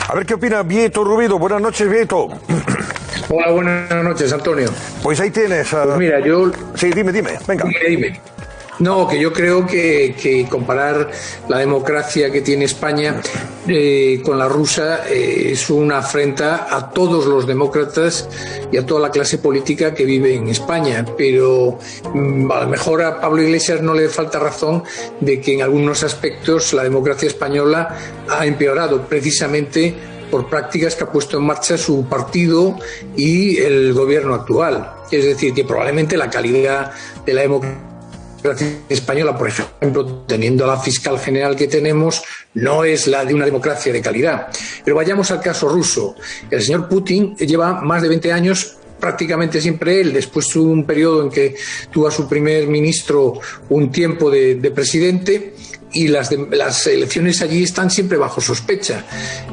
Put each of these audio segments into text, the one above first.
A ver qué opina Vieto Rubido. Buenas noches, Vieto. Hola, buenas noches, Antonio. Pues ahí tienes. Pues mira, yo... Sí, dime, venga. Dime. No, que yo creo que comparar la democracia que tiene España con la rusa es una afrenta a todos los demócratas y a toda la clase política que vive en España. Pero a lo mejor a Pablo Iglesias no le falta razón de que en algunos aspectos la democracia española ha empeorado precisamente por prácticas que ha puesto en marcha su partido y el gobierno actual. Es decir, que probablemente la calidad de la democracia española, por ejemplo, teniendo a la fiscal general que tenemos, no es la de una democracia de calidad. Pero vayamos al caso ruso. El señor Putin lleva más de 20 años, prácticamente siempre él, después tuvo un periodo en que tuvo a su primer ministro un tiempo de presidente, y las elecciones allí están siempre bajo sospecha.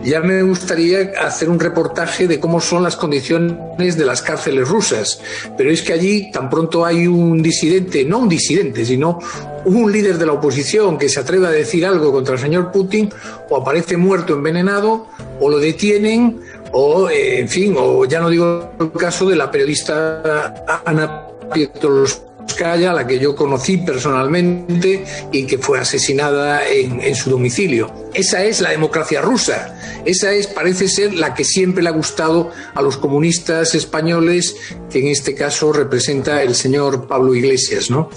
Ya me gustaría hacer un reportaje de cómo son las condiciones de las cárceles rusas, pero es que allí tan pronto hay un disidente, no un disidente, sino un líder de la oposición que se atreve a decir algo contra el señor Putin, o aparece muerto envenenado, o lo detienen, o en fin, o ya no digo el caso de la periodista Ana Pietroskaya, a la que yo conocí personalmente y que fue asesinada en su domicilio. Esa es la democracia rusa. Esa parece ser la que siempre le ha gustado a los comunistas españoles, que en este caso representa el señor Pablo Iglesias, ¿no?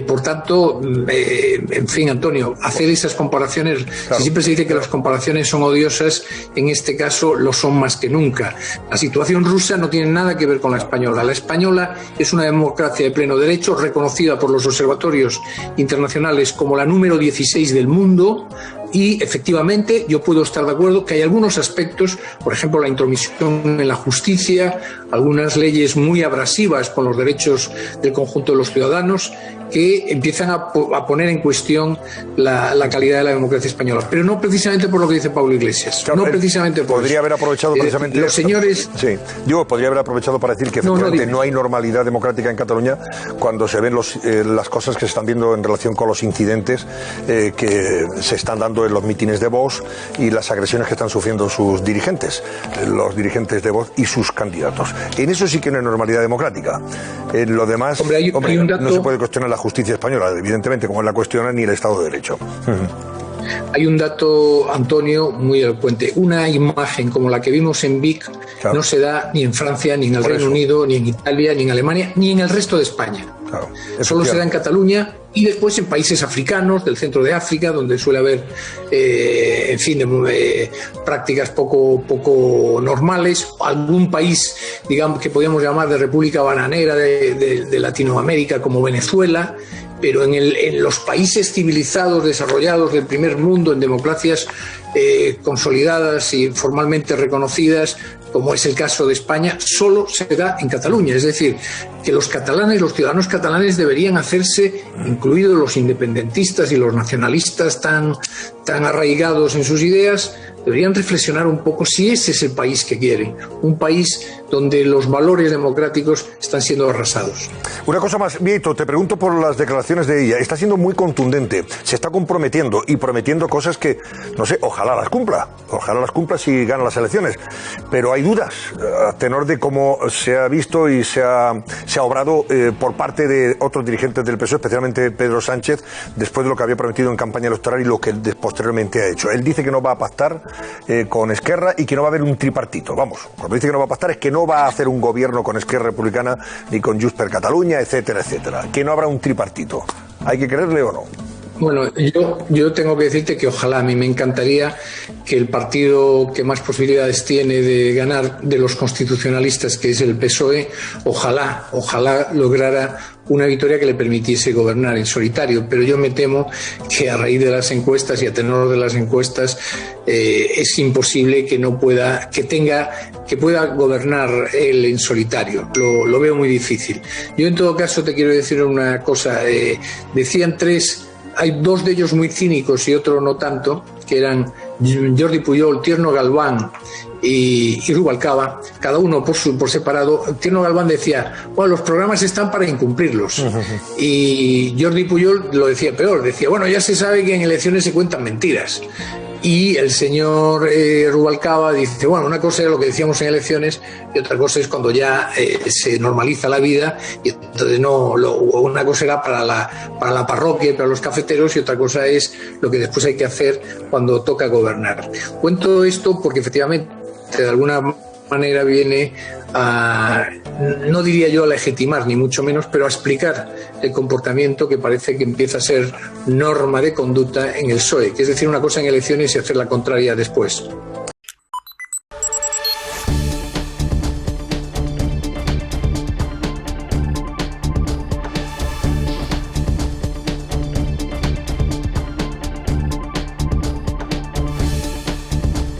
Por tanto, en fin, Antonio, hacer esas comparaciones, claro, si siempre se dice que las comparaciones son odiosas, en este caso lo son más que nunca. La situación rusa no tiene nada que ver con la española. La española es una democracia de pleno derecho, reconocida por los observatorios internacionales como la número 16 del mundo. Y efectivamente yo puedo estar de acuerdo que hay algunos aspectos, por ejemplo la intromisión en la justicia, algunas leyes muy abrasivas con los derechos del conjunto de los ciudadanos, que empiezan a poner en cuestión la calidad de la democracia española. Pero no precisamente por lo que dice Pablo Iglesias. Claro, no precisamente por podría eso. Haber aprovechado precisamente los señores... Sí, yo podría haber aprovechado para decir que efectivamente no hay normalidad democrática en Cataluña cuando se ven las cosas que se están viendo en relación con los incidentes que se están dando en los mítines de Vox y las agresiones que están sufriendo sus dirigentes, los dirigentes de Vox y sus candidatos. En eso sí que no hay normalidad democrática. En lo demás, hay un dato... no se puede cuestionar la justicia española, evidentemente, como la cuestiona ni el Estado de Derecho. Hay un dato, Antonio, muy elocuente. Una imagen como la que vimos en Vic, claro, no se da ni en Francia, ni en el Reino Unido, ni en Italia, ni en Alemania, ni en el resto de España. Claro, solo se da en Cataluña y después en países africanos, del centro de África, donde suele haber, en fin, prácticas poco normales. Algún país, digamos, que podríamos llamar de república bananera de Latinoamérica, como Venezuela. Pero en los países civilizados, desarrollados del primer mundo, en democracias consolidadas y formalmente reconocidas, como es el caso de España, solo se da en Cataluña. Es decir, que los catalanes, los ciudadanos catalanes deberían hacerse, incluidos los independentistas y los nacionalistas tan arraigados en sus ideas, deberían reflexionar un poco si ese es el país que quieren, un país donde los valores democráticos están siendo arrasados. Una cosa más, Vieto, te pregunto por las declaraciones de ella. Está siendo muy contundente, se está comprometiendo y prometiendo cosas que, no sé, ojalá las cumpla si gana las elecciones, pero hay dudas a tenor de cómo se ha visto y se ha obrado por parte de otros dirigentes del PSOE, especialmente Pedro Sánchez, después de lo que había prometido en campaña electoral y lo que posteriormente ha hecho. Él dice que no va a pactar con Esquerra y que no va a haber un tripartito. Vamos, cuando dice que no va a pactar es que no va a hacer un gobierno con Esquerra Republicana ni con Junts per Catalunya, etcétera, etcétera. Que no habrá un tripartito. ¿Hay que creerle o no? Bueno, yo tengo que decirte que ojalá, a mí me encantaría que el partido que más posibilidades tiene de ganar de los constitucionalistas, que es el PSOE, ojalá lograra una victoria que le permitiese gobernar en solitario, pero yo me temo que a raíz de las encuestas y a tenor de las encuestas es imposible que pueda gobernar él en solitario. Lo veo muy difícil. Yo en todo caso te quiero decir una cosa. Decían tres. Hay dos de ellos muy cínicos y otro no tanto, que eran Jordi Pujol, Tierno Galván y Rubalcaba, cada uno por separado. Tierno Galván decía, bueno, los programas están para incumplirlos. Y Jordi Pujol lo decía peor, decía, bueno, ya se sabe que en elecciones se cuentan mentiras. Y el señor Rubalcaba dice, bueno, una cosa es lo que decíamos en elecciones y otra cosa es cuando ya se normaliza la vida, y entonces una cosa era para la parroquia y para los cafeteros y otra cosa es lo que después hay que hacer cuando toca gobernar. Cuento esto porque efectivamente de alguna manera viene a, no diría yo a legitimar ni mucho menos, pero a explicar el comportamiento que parece que empieza a ser norma de conducta en el PSOE, que es decir una cosa en elecciones y hacer la contraria después.